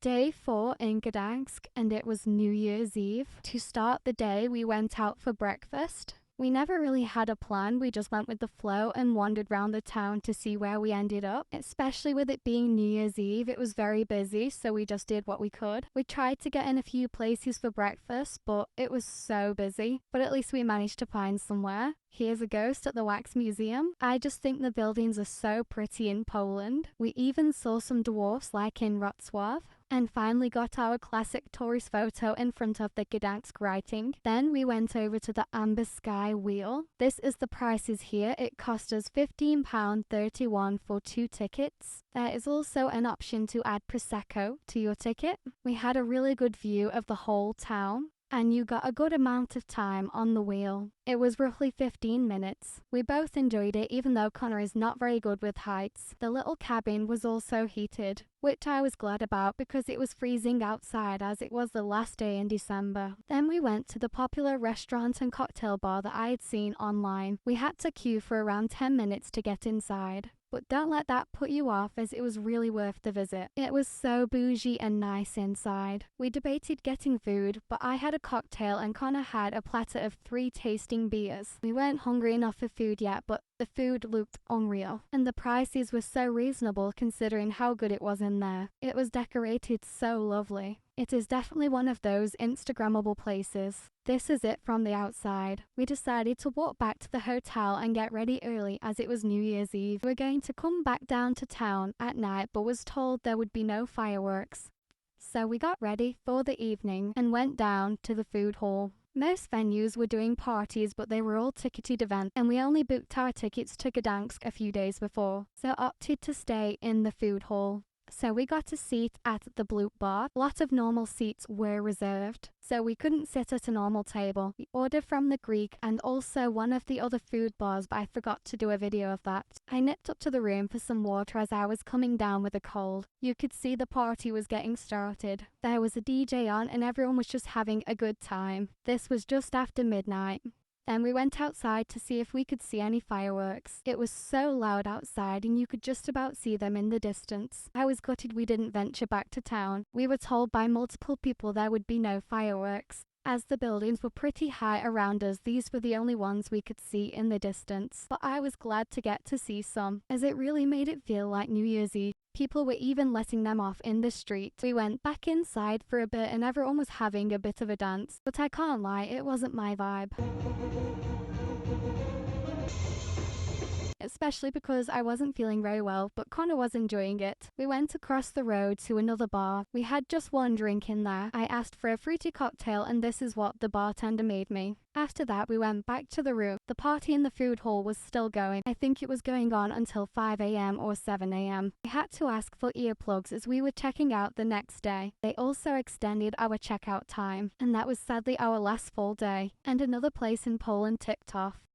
Day 4 in Gdansk, and it was New Year's Eve. To start the day, we went out for breakfast. We never really had a plan, we just went with the flow and wandered round the town to see where we ended up. Especially with it being New Year's Eve, it was very busy, so we just did what we could. We tried to get in a few places for breakfast, but it was so busy. But at least we managed to find somewhere. Here's a ghost at the Wax Museum. I just think the buildings are so pretty in Poland. We even saw some dwarfs like in Wrocław. And finally got our classic tourist photo in front of the Gdansk writing. Then we went over to the Amber Sky Wheel. This is the prices here. It cost us £15.31 for 2 tickets. There is also an option to add Prosecco to your ticket. We had a really good view of the whole town, and you got a good amount of time on the wheel. It was roughly 15 minutes. We both enjoyed it even though Connor is not very good with heights. The little cabin was also heated, which I was glad about because it was freezing outside as it was the last day in December. Then we went to the popular restaurant and cocktail bar that I had seen online. We had to queue for around 10 minutes to get inside. But don't let that put you off as it was really worth the visit. It was so bougie and nice inside. We debated getting food, but I had a cocktail and Connor had a platter of 3 tasting beers. We weren't hungry enough for food yet, but the food looked unreal. And the prices were so reasonable considering how good it was in there. It was decorated so lovely. It is definitely one of those Instagrammable places. This is it from the outside. We decided to walk back to the hotel and get ready early as it was New Year's Eve. We were going to come back down to town at night but was told there would be no fireworks. So we got ready for the evening and went down to the food hall. Most venues were doing parties, but they were all ticketed events, and we only booked our tickets to Gdansk a few days before, so opted to stay in the food hall. So we got a seat at the Blue Bar. A lot of normal seats were reserved, so we couldn't sit at a normal table. We ordered from the Greek and also one of the other food bars, but I forgot to do a video of that. I nipped up to the room for some water as I was coming down with a cold. You could see the party was getting started. There was a DJ on and everyone was just having a good time. This was just after midnight. Then we went outside to see if we could see any fireworks. It was so loud outside and you could just about see them in the distance. I was gutted we didn't venture back to town. We were told by multiple people there would be no fireworks. As the buildings were pretty high around us, these were the only ones we could see in the distance. But I was glad to get to see some, as it really made it feel like New Year's Eve. People were even letting them off in the street. We went back inside for a bit and everyone was having a bit of a dance. But I can't lie, it wasn't my vibe. Especially because I wasn't feeling very well, but Connor was enjoying it. We went across the road to another bar. We had just one drink in there. I asked for a fruity cocktail and this is what the bartender made me. After that, we went back to the room. The party in the food hall was still going. I think it was going on until 5 AM or 7 AM. I had to ask for earplugs as we were checking out the next day. They also extended our checkout time, and that was sadly our last full day. And another place in Poland ticked off.